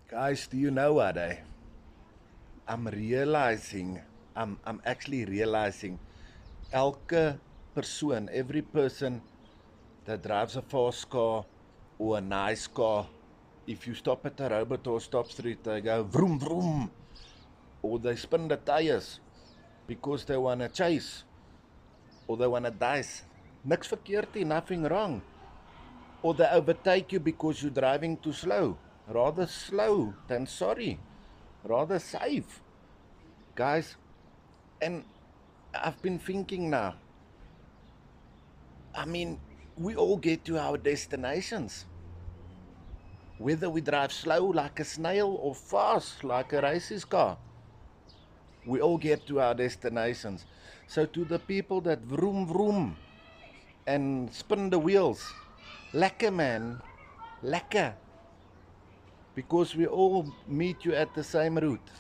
Guys, do you know what I'm realizing, I'm actually realizing elke persoon, every person that drives a fast car or a nice car, if you stop at a robot or stop street, they go vroom vroom, or they spin the tires because they want to chase or they want to dice. Niks verkeerd nie, nothing wrong. Or they overtake you because you're driving too slow. Rather slow than sorry. Rather safe. Guys, and I've been thinking now, I mean, we all get to our destinations. Whether we drive slow like a snail or fast like a race car, we all get to our destinations. So to the people that vroom vroom and spin the wheels, lekker man, lekker. Because we all meet you at the same route.